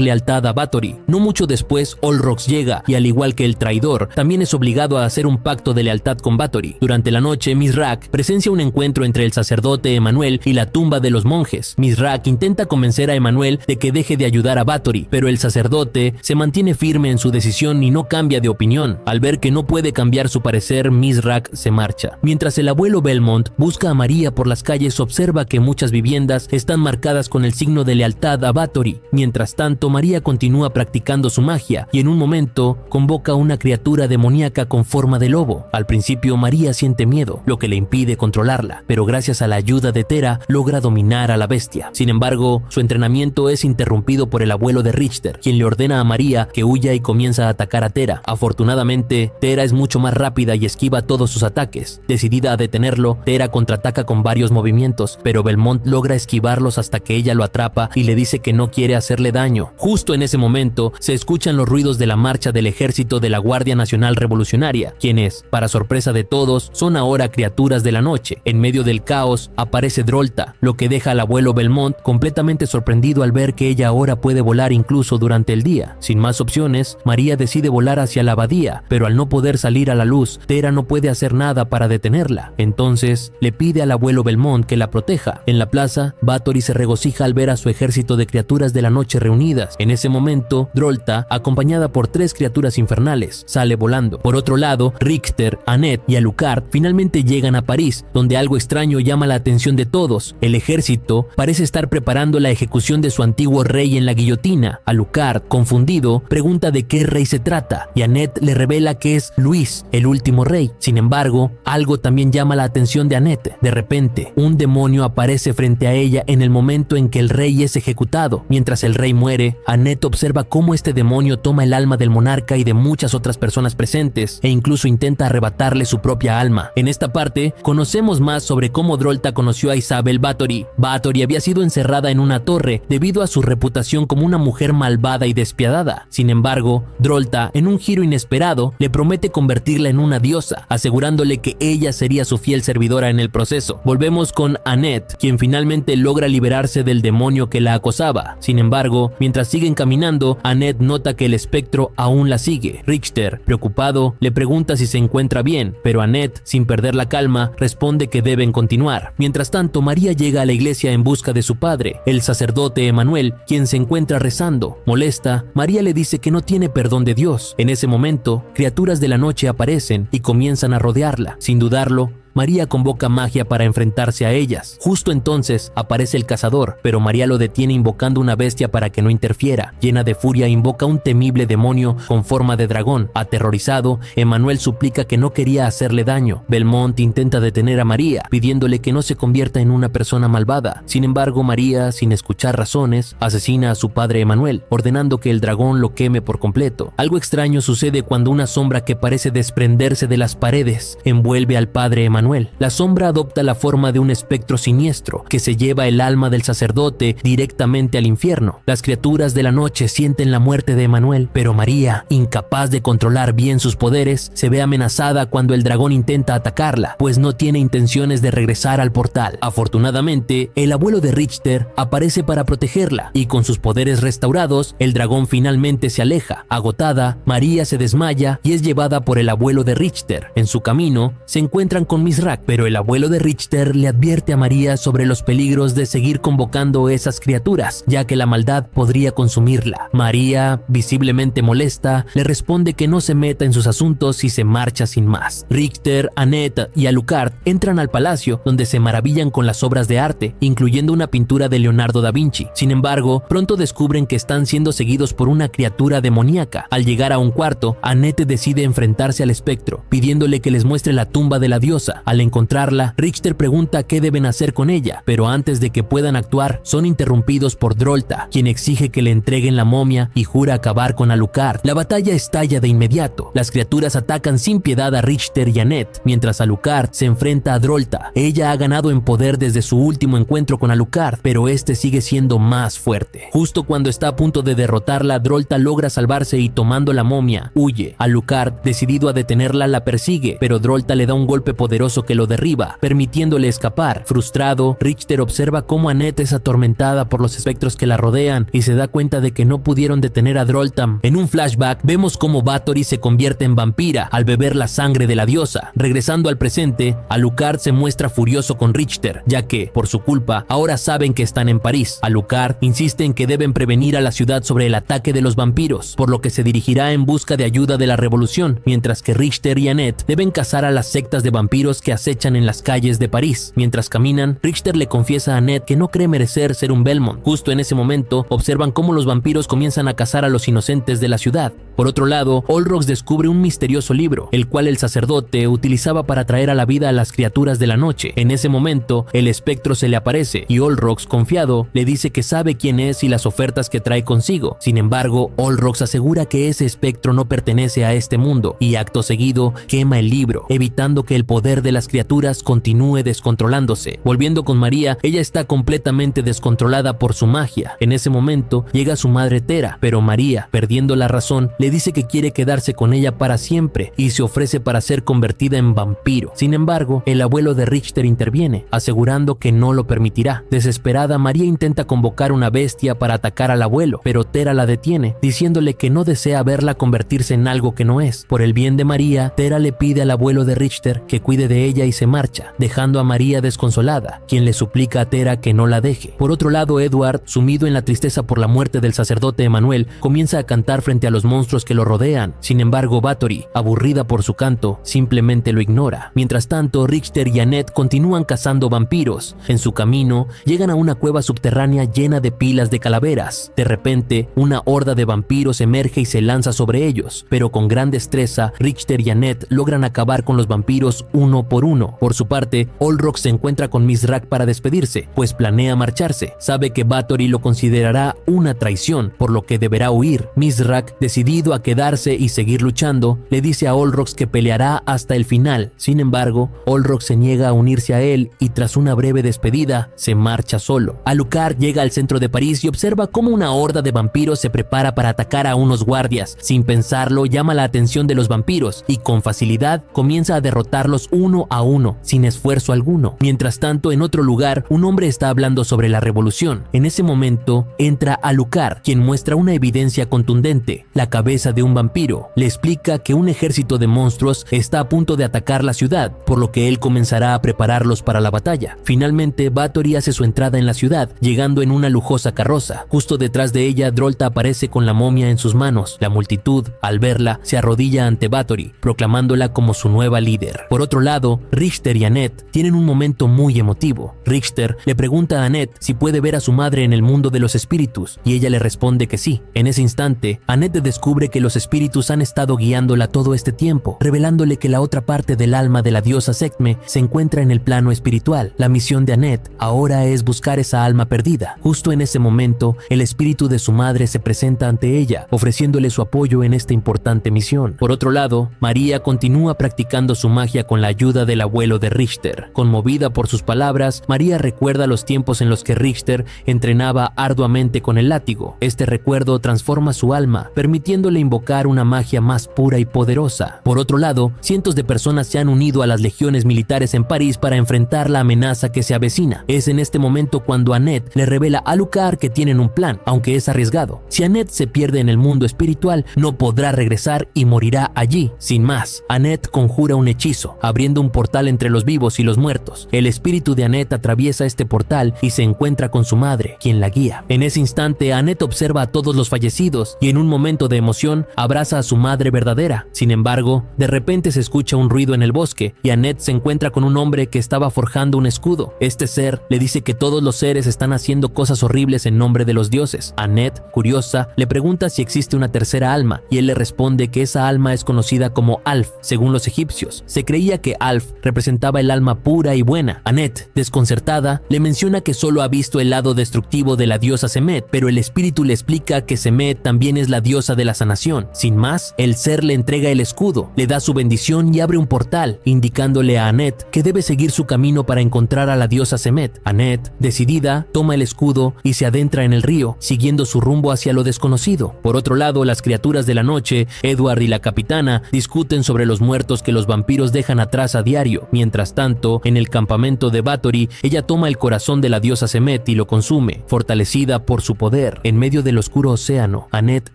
lealtad a Bathory. No mucho después, Olrox llega y, al igual que el traidor, también es obligado a hacer un pacto de lealtad con Bathory. Durante la noche, Mithrak presencia un encuentro entre el sacerdote Emmanuel y la tumba de los monjes. Mithrak intenta convencer a Emmanuel de que deje de ayudar a Bathory, pero el sacerdote se mantiene firme en su decisión y no cambia de opinión. Al ver que no puede cambiar su parecer, Mithrak se marcha. Mientras el abuelo Belmont busca a María por las calles, observa que muchas viviendas están marcadas con el signo de lealtad a Bathory. Mientras tanto, María continúa practicando su magia y en un momento convoca a una criatura demoníaca con forma de lobo. Al principio, María siente miedo, lo que le impide controlarla, pero gracias a la ayuda de Tera logra dominar a la bestia. Sin embargo, su entrenamiento es interrumpido por el abuelo de Richter, quien le ordena a María que huya y comienza a atacar a Tera. Afortunadamente, Tera es mucho más rápida y esquiva todos sus ataques. Decidida a detenerlo, Tera contraataca con varios movimientos, pero Belmont logra esquivarlos hasta que ella lo atrapa y le dice que no quiere hacerle daño. Justo en ese momento, se escuchan los ruidos de la marcha del ejército de la Guardia Nacional Revolucionaria, quienes, para sorpresa de todos, son ahora criaturas de la noche. En medio del caos, aparece Drolta, lo que deja al abuelo Belmont completamente sorprendido al ver que ella ahora puede volar incluso durante el día. Sin más opciones, María decide volar hacia la abadía, pero al no poder salir a la luz, Tera no puede hacer nada para detenerla. Entonces, le pide al abuelo Belmont que la proteja. En la plaza, Bathory se regocija al ver a su ejército de criaturas de la noche reunidas. En ese momento, Drolta, acompañada por 3 criaturas infernales, sale volando. Por otro lado, Richter, Annette y Alucard finalmente llegan a París, donde algo extraño llama la atención de todos. El ejército parece estar preparando la ejecución de su antiguo rey en la guillotina. Alucard, confundido, pregunta de qué rey se trata, y Annette le revela que es Luis, el último rey. Sin embargo, algo también llama la atención de Annette. De repente, un demonio aparece frente a ella en el momento en que el rey es ejecutado. Mientras el rey muere, Annette observa cómo este demonio toma el alma del monarca y de muchas otras personas presentes, e incluso intenta arrebatarle su propia alma. En esta parte, conocemos más sobre cómo Drolta conoció a Isabel Bathory. Bathory había sido encerrada en una torre debido a su reputación como una mujer malvada y despiadada. Sin embargo, Drolta, en un giro inesperado, le promete convertirla en una diosa, asegurándole que ella sería su fiel servidora en el proceso. Volvemos con Annette, quien finalmente logra liberarse del demonio que la acosaba. Sin embargo, mientras siguen caminando, Annette nota que el espectro aún la sigue. Richter, preocupado, le pregunta si se encuentra bien, pero Annette, sin perder la calma, responde que deben continuar. Mientras tanto, María llega a la iglesia en busca de su padre, el sacerdote Emmanuel, quien se encuentra rezando. Molesta, María le dice que no tiene perdón de Dios. En ese momento, criaturas de la noche aparecen y comienzan a rodearla. Sin dudarlo, María convoca magia para enfrentarse a ellas. Justo entonces aparece el cazador, pero María lo detiene invocando una bestia para que no interfiera. Llena de furia, invoca un temible demonio con forma de dragón. Aterrorizado, Emmanuel suplica que no quería hacerle daño. Belmont intenta detener a María, pidiéndole que no se convierta en una persona malvada. Sin embargo, María, sin escuchar razones, asesina a su padre Emmanuel, ordenando que el dragón lo queme por completo. Algo extraño sucede cuando una sombra que parece desprenderse de las paredes envuelve al padre Emmanuel. La sombra adopta la forma de un espectro siniestro que se lleva el alma del sacerdote directamente al infierno. Las criaturas de la noche sienten la muerte de Emmanuel, pero María, incapaz de controlar bien sus poderes, se ve amenazada cuando el dragón intenta atacarla, pues no tiene intenciones de regresar al portal. Afortunadamente, el abuelo de Richter aparece para protegerla, y con sus poderes restaurados, el dragón finalmente se aleja. Agotada, María se desmaya y es llevada por el abuelo de Richter. En su camino, se encuentran con Mizrak, pero el abuelo de Richter le advierte a María sobre los peligros de seguir convocando esas criaturas, ya que la maldad podría consumirla. María, visiblemente molesta, le responde que no se meta en sus asuntos y se marcha sin más. Richter, Annette y Alucard entran al palacio, donde se maravillan con las obras de arte, incluyendo una pintura de Leonardo da Vinci. Sin embargo, pronto descubren que están siendo seguidos por una criatura demoníaca. Al llegar a un cuarto, Annette decide enfrentarse al espectro, pidiéndole que les muestre la tumba de la diosa. Al encontrarla, Richter pregunta qué deben hacer con ella, pero antes de que puedan actuar, son interrumpidos por Drolta, quien exige que le entreguen la momia y jura acabar con Alucard. La batalla estalla de inmediato. Las criaturas atacan sin piedad a Richter y Annette, mientras Alucard se enfrenta a Drolta. Ella ha ganado en poder desde su último encuentro con Alucard, pero este sigue siendo más fuerte. Justo cuando está a punto de derrotarla, Drolta logra salvarse y tomando la momia, huye. Alucard, decidido a detenerla, la persigue, pero Drolta le da un golpe poderoso que lo derriba, permitiéndole escapar. Frustrado, Richter observa cómo Annette es atormentada por los espectros que la rodean y se da cuenta de que no pudieron detener a Drolta. En un flashback, vemos cómo Bathory se convierte en vampira al beber la sangre de la diosa. Regresando al presente, Alucard se muestra furioso con Richter, ya que, por su culpa, ahora saben que están en París. Alucard insiste en que deben prevenir a la ciudad sobre el ataque de los vampiros, por lo que se dirigirá en busca de ayuda de la revolución, mientras que Richter y Annette deben cazar a las sectas de vampiros que acechan en las calles de París. Mientras caminan, Richter le confiesa a Annette que no cree merecer ser un Belmont. Justo en ese momento, observan cómo los vampiros comienzan a cazar a los inocentes de la ciudad. Por otro lado, Olrox descubre un misterioso libro, el cual el sacerdote utilizaba para traer a la vida a las criaturas de la noche. En ese momento, el espectro se le aparece y Olrox, confiado, le dice que sabe quién es y las ofertas que trae consigo. Sin embargo, Olrox asegura que ese espectro no pertenece a este mundo y acto seguido quema el libro, evitando que el poder de las criaturas continúe descontrolándose. Volviendo con María, ella está completamente descontrolada por su magia. En ese momento, llega su madre Tera, pero María, perdiendo la razón, le dice que quiere quedarse con ella para siempre y se ofrece para ser convertida en vampiro. Sin embargo, el abuelo de Richter interviene, asegurando que no lo permitirá. Desesperada, María intenta convocar una bestia para atacar al abuelo, pero Tera la detiene, diciéndole que no desea verla convertirse en algo que no es. Por el bien de María, Tera le pide al abuelo de Richter que cuide de ella y se marcha, dejando a María desconsolada, quien le suplica a Tera que no la deje. Por otro lado, Edward, sumido en la tristeza por la muerte del sacerdote Emmanuel, comienza a cantar frente a los monstruos que lo rodean. Sin embargo, Bathory, aburrida por su canto, simplemente lo ignora. Mientras tanto, Richter y Annette continúan cazando vampiros. En su camino, llegan a una cueva subterránea llena de pilas de calaveras. De repente, una horda de vampiros emerge y se lanza sobre ellos, pero con gran destreza, Richter y Annette logran acabar con los vampiros uno por uno. Por su parte, Olrox se encuentra con Mizrak para despedirse, pues planea marcharse. Sabe que Bathory lo considerará una traición, por lo que deberá huir. Mizrak, decidido a quedarse y seguir luchando, le dice a Olrox que peleará hasta el final. Sin embargo, Olrox se niega a unirse a él y tras una breve despedida, se marcha solo. Alucard llega al centro de París y observa cómo una horda de vampiros se prepara para atacar a unos guardias. Sin pensarlo, llama la atención de los vampiros y con facilidad comienza a derrotarlos uno a uno, sin esfuerzo alguno. Mientras tanto, en otro lugar, un hombre está hablando sobre la revolución. En ese momento, entra Alucard, quien muestra una evidencia contundente, la cabeza de un vampiro. Le explica que un ejército de monstruos está a punto de atacar la ciudad, por lo que él comenzará a prepararlos para la batalla. Finalmente, Bathory hace su entrada en la ciudad, llegando en una lujosa carroza. Justo detrás de ella, Drolta aparece con la momia en sus manos. La multitud, al verla, se arrodilla ante Bathory, proclamándola como su nueva líder. Por otro lado, lado, Richter y Annette tienen un momento muy emotivo. Richter le pregunta a Annette si puede ver a su madre en el mundo de los espíritus y ella le responde que sí. En ese instante, Annette descubre que los espíritus han estado guiándola todo este tiempo, revelándole que la otra parte del alma de la diosa Sekhmet se encuentra en el plano espiritual. La misión de Annette ahora es buscar esa alma perdida. Justo en ese momento, el espíritu de su madre se presenta ante ella, ofreciéndole su apoyo en esta importante misión. Por otro lado, María continúa practicando su magia con la ayuda del abuelo de Richter. Conmovida por sus palabras, María recuerda los tiempos en los que Richter entrenaba arduamente con el látigo. Este recuerdo transforma su alma, permitiéndole invocar una magia más pura y poderosa. Por otro lado, cientos de personas se han unido a las legiones militares en París para enfrentar la amenaza que se avecina. Es en este momento cuando Annette le revela a Alucard que tienen un plan, aunque es arriesgado. Si Annette se pierde en el mundo espiritual, no podrá regresar y morirá allí. Sin más, Annette conjura un hechizo, abriendo un portal entre los vivos y los muertos. El espíritu de Annette atraviesa este portal y se encuentra con su madre, quien la guía. En ese instante, Annette observa a todos los fallecidos y en un momento de emoción abraza a su madre verdadera. Sin embargo, de repente se escucha un ruido en el bosque y Annette se encuentra con un hombre que estaba forjando un escudo. Este ser le dice que todos los seres están haciendo cosas horribles en nombre de los dioses. Annette, curiosa, le pregunta si existe una tercera alma y él le responde que esa alma es conocida como Alf. Según los egipcios, se creía que Alf representaba el alma pura y buena. Annette, desconcertada, le menciona que solo ha visto el lado destructivo de la diosa Sekhmet, pero el espíritu le explica que Sekhmet también es la diosa de la sanación. Sin más, el ser le entrega el escudo, le da su bendición y abre un portal, indicándole a Annette que debe seguir su camino para encontrar a la diosa Sekhmet. Annette, decidida, toma el escudo y se adentra en el río, siguiendo su rumbo hacia lo desconocido. Por otro lado, las criaturas de la noche, Edward y la capitana, discuten sobre los muertos que los vampiros dejan atrás a diario. Mientras tanto, en el campamento de Bathory, ella toma el corazón de la diosa Sekhmet y lo consume, fortalecida por su poder. En medio del oscuro océano, Annette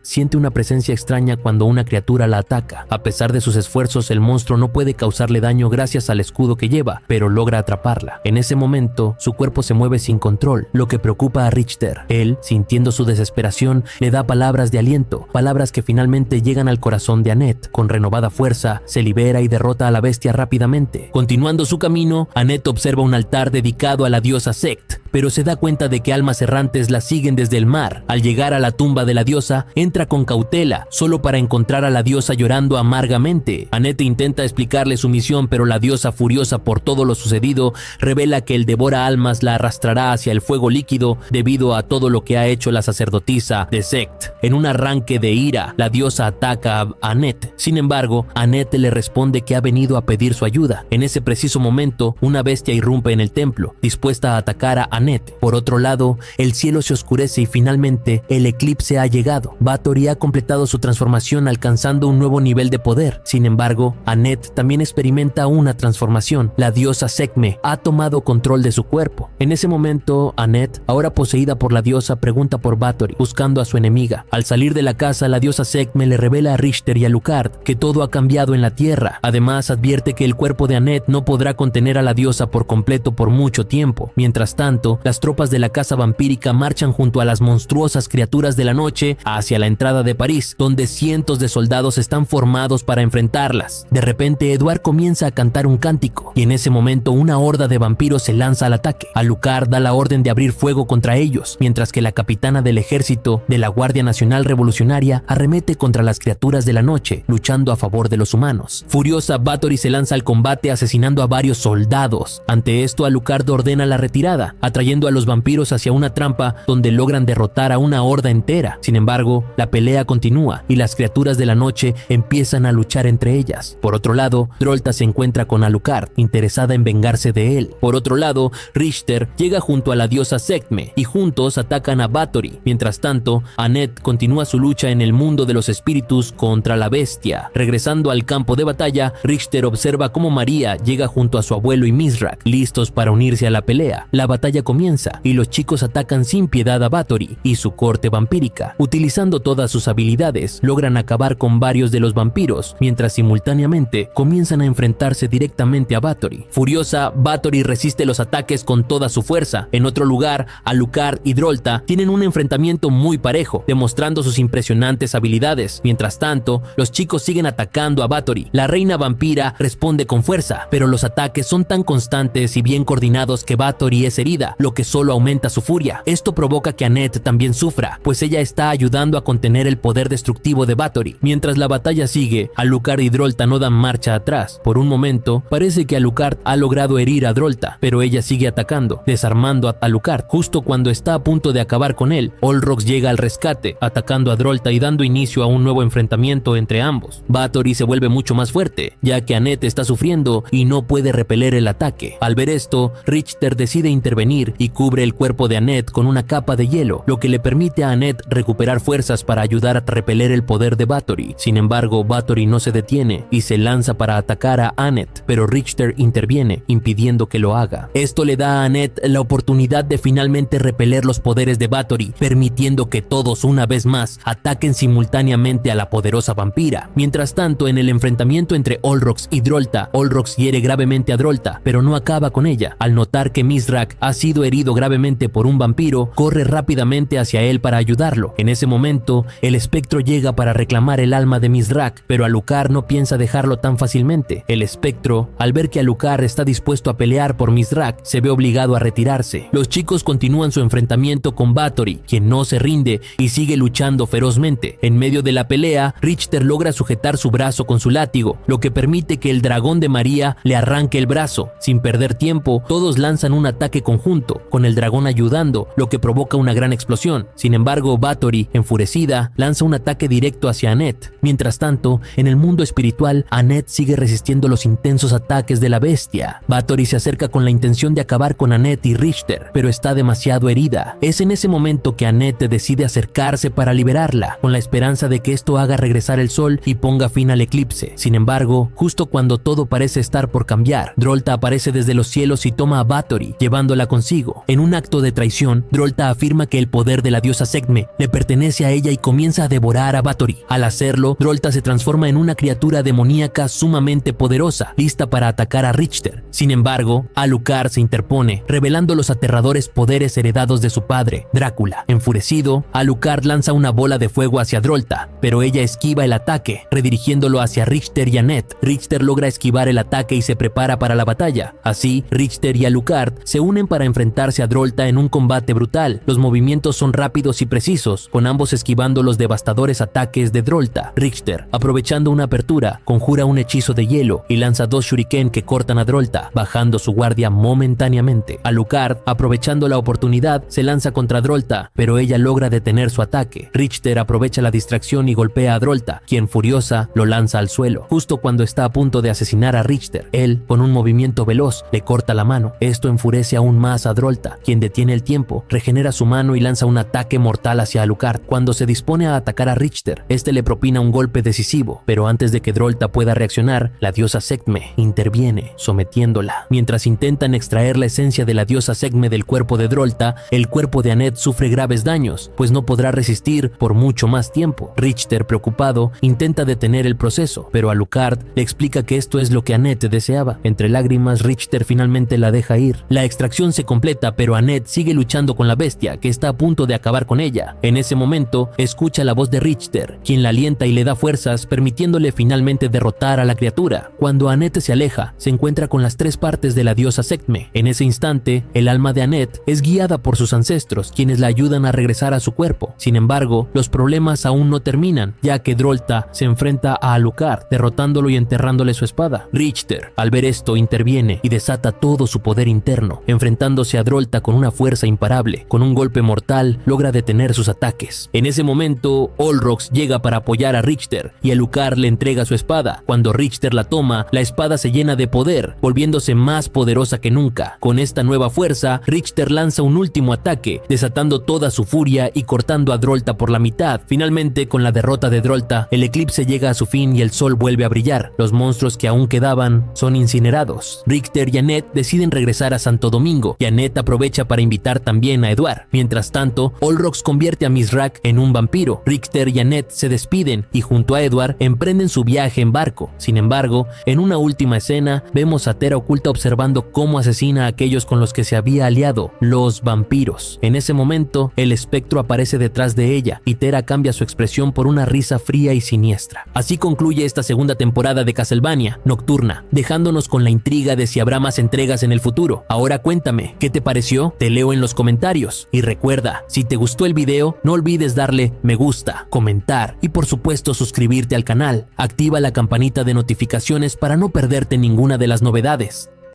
siente una presencia extraña cuando una criatura la ataca. A pesar de sus esfuerzos, el monstruo no puede causarle daño gracias al escudo que lleva, pero logra atraparla. En ese momento, su cuerpo se mueve sin control, lo que preocupa a Richter. Él, sintiendo su desesperación, le da palabras de aliento, palabras que finalmente llegan al corazón de Annette. Con renovada fuerza, se libera y derrota a la bestia rápidamente. Continuando su camino, Annette observa un altar dedicado a la diosa Sekhmet, pero se da cuenta de que almas errantes la siguen desde el mar. Al llegar a la tumba de la diosa, entra con cautela, solo para encontrar a la diosa llorando amargamente. Annette intenta explicarle su misión, pero la diosa, furiosa por todo lo sucedido, revela que el devora almas la arrastrará hacia el fuego líquido debido a todo lo que ha hecho la sacerdotisa de Sekhmet. En un arranque de ira, la diosa ataca a Annette. Sin embargo, Annette le responde que ha venido a pedir su ayuda. En ese preciso momento, una bestia irrumpe en el templo, dispuesta a atacar a Annette. Por otro lado, el cielo se oscurece y finalmente el eclipse ha llegado. Bathory ha completado su transformación alcanzando un nuevo nivel de poder. Sin embargo, Annette también experimenta una transformación. La diosa Sekhmet ha tomado control de su cuerpo. En ese momento, Annette, ahora poseída por la diosa, pregunta por Bathory, buscando a su enemiga. Al salir de la casa, la diosa Sekhmet le revela a Richter y a Alucard que todo ha cambiado en la tierra. Además, advierte que el cuerpo de Annette no podrá contener a la diosa por completo por mucho tiempo. Mientras tanto, las tropas de la casa vampírica marchan junto a las monstruosas criaturas de la noche hacia la entrada de París, donde cientos de soldados están formados para enfrentarlas. De repente, Edward comienza a cantar un cántico, y en ese momento una horda de vampiros se lanza al ataque. Alucard da la orden de abrir fuego contra ellos, mientras que la capitana del ejército de la Guardia Nacional Revolucionaria arremete contra las criaturas de la noche, luchando a favor de los humanos. Furiosa, Bathory se lanza al combate asesinando a varios soldados. Ante esto, Alucard ordena la retirada, atrayendo a los vampiros hacia una trampa donde logran derrotar a una horda entera. Sin embargo, la pelea continúa y las criaturas de la noche empiezan a luchar entre ellas. Por otro lado, Drolta se encuentra con Alucard, interesada en vengarse de él. Por otro lado, Richter llega junto a la diosa Sekhmet y juntos atacan a Bathory. Mientras tanto, Annette continúa su lucha en el mundo de los espíritus contra la bestia. Regresando al campo de batalla, Richter observa cómo María llega junto a su abuelo y Mithrak, listos para unirse a la pelea. La batalla comienza y los chicos atacan sin piedad a Bathory y su corte vampírica. Utilizando todas sus habilidades, logran acabar con varios de los vampiros, mientras simultáneamente comienzan a enfrentarse directamente a Bathory. Furiosa, Bathory resiste los ataques con toda su fuerza. En otro lugar, Alucard y Drolta tienen un enfrentamiento muy parejo, demostrando sus impresionantes habilidades. Mientras tanto, los chicos siguen atacando a Bathory. La reina vampira responde con fuerza, pero los ataques son tan constantes y bien coordinados que Bathory es herida, lo que solo aumenta su furia. Esto provoca que Annette también sufra, pues ella está ayudando a contener el poder destructivo de Bathory. Mientras la batalla sigue, Alucard y Drolta no dan marcha atrás. Por un momento, parece que Alucard ha logrado herir a Drolta, pero ella sigue atacando, desarmando a Alucard. Justo cuando está a punto de acabar con él, Olrox llega al rescate, atacando a Drolta y dando inicio a un nuevo enfrentamiento entre ambos. Bathory se vuelve mucho más fuerte, ya que Annette está sufriendo y no puede repeler el ataque. Al ver esto, Richter decide intervenir y cubre el cuerpo de Annette con una capa de hielo, lo que le permite a Annette recuperar fuerzas para ayudar a repeler el poder de Bathory. Sin embargo, Bathory no se detiene y se lanza para atacar a Annette, pero Richter interviene, impidiendo que lo haga. Esto le da a Annette la oportunidad de finalmente repeler los poderes de Bathory, permitiendo que todos una vez más ataquen simultáneamente a la poderosa vampira. Mientras tanto, en el enfrentamiento entre Olrox y Drolta, Olrox hiere gravemente a Drolta, pero no acaba con ella. Al notar que Mithrak ha sido herido gravemente por un vampiro, corre rápidamente hacia él para ayudarlo. En ese momento, el espectro llega para reclamar el alma de Mithrak, pero Alucard no piensa dejarlo tan fácilmente. El espectro, al ver que Alucard está dispuesto a pelear por Mithrak, se ve obligado a retirarse. Los chicos continúan su enfrentamiento con Bathory, quien no se rinde y sigue luchando ferozmente. En medio de la pelea, Richter logra sujetar su brazo con su látigo, lo que permite que el dragón de María le arranque el brazo. Sin perder tiempo, todos lanzan un ataque conjunto, con el dragón ayudando, lo que provoca una gran explosión. Sin embargo, Bathory, enfurecida, lanza un ataque directo hacia Annette. Mientras tanto, en el mundo espiritual, Annette sigue resistiendo los intensos ataques de la bestia. Bathory se acerca con la intención de acabar con Annette y Richter, pero está demasiado herida. Es en ese momento que Annette decide acercarse para liberarla, con la esperanza de que esto haga regresar el sol y ponga fin al eclipse. Sin embargo, justo cuando todo parece estar por cambiar, Drolta aparece desde los cielos y toma a Bathory, llevándola consigo. En un acto de traición, Drolta afirma que el poder de la diosa Sekhmet le pertenece a ella y comienza a devorar a Bathory. Al hacerlo, Drolta se transforma en una criatura demoníaca sumamente poderosa, lista para atacar a Richter. Sin embargo, Alucard se interpone, revelando los aterradores poderes heredados de su padre, Drácula. Enfurecido, Alucard lanza una bola de fuego hacia Drolta, pero ella esquiva el ataque, redirigiéndolo hacia Richter y Annette. Richter logra esquivar el ataque y se prepara para la batalla. Así, Richter y Alucard se unen para enfrentarse a Drolta en un combate brutal. Los movimientos son rápidos y precisos, con ambos esquivando los devastadores ataques de Drolta. Richter, aprovechando una apertura, conjura un hechizo de hielo y lanza 2 shuriken que cortan a Drolta, bajando su guardia momentáneamente. Alucard, aprovechando la oportunidad, se lanza contra Drolta, pero ella logra detener su ataque. Richter aprovecha la distracción y golpea a Drolta, quien furiosa lo lanza al suelo. Justo cuando está a punto de asesinar a Richter, él, con un movimiento veloz, le corta la mano. Esto enfurece aún más a Drolta, quien detiene el tiempo, regenera su mano y lanza un ataque mortal hacia Alucard. Cuando se dispone a atacar a Richter, este le propina un golpe decisivo, pero antes de que Drolta pueda reaccionar, la diosa Sekhmet interviene, sometiéndola. Mientras intentan extraer la esencia de la diosa Sekhmet del cuerpo de Drolta, el cuerpo de Annette sufre graves daños, pues no podrá resistir por mucho más tiempo. Richter, preocupado, intenta detener el proceso, pero Alucard le explica que esto es lo que Annette deseaba. Entre lágrimas, Richter finalmente la deja ir. La extracción se completa, pero Annette sigue luchando con la bestia, que está a punto de acabar con ella. En ese momento, escucha la voz de Richter, quien la alienta y le da fuerzas, permitiéndole finalmente derrotar a la criatura. Cuando Annette se aleja, se encuentra con las 3 partes de la diosa Sekhmet. En ese instante, el alma de Annette es guiada por sus ancestros, quienes la ayudan a regresar a su cuerpo. Sin embargo, los problemas aún no terminan, ya que Drolta se enfrenta a Alucard, derrotándolo y enterrándole su espada. Richter, al ver esto, interviene y desata todo su poder interno, enfrentándose a Drolta con una fuerza imparable. Con un golpe mortal, logra detener sus ataques. En ese momento, Olrox llega para apoyar a Richter y Alucard le entrega su espada. Cuando Richter la toma, la espada se llena de poder, volviéndose más poderosa que nunca. Con esta nueva fuerza, Richter lanza un último ataque, desatando toda su furia y cortando a Drolta por la mitad. Finalmente, con la derrota de Drolta, el eclipse llega a su fin y el sol vuelve a brillar. Los monstruos que aún quedaban son incinerados. Richter y Annette deciden regresar a Santo Domingo y Annette Annette aprovecha para invitar también a Edward. Mientras tanto, Olrox convierte a Miss Rack en un vampiro. Richter y Annette se despiden y junto a Edward emprenden su viaje en barco. Sin embargo, en una última escena, vemos a Tera oculta observando cómo asesina a aquellos con los que se había aliado, los vampiros. En ese momento, el espectro aparece detrás de ella y Tera cambia su expresión por una risa fría y siniestra. Así concluye esta segunda temporada de Castlevania Nocturna, dejándonos con la intriga de si habrá más entregas en el futuro. Ahora cuéntame, ¿qué te pareció? Te leo en los comentarios. Y recuerda, si te gustó el video, no olvides darle me gusta, comentar y por supuesto suscribirte al canal. Activa la campanita de notificaciones para no perderte ninguna de las novedades.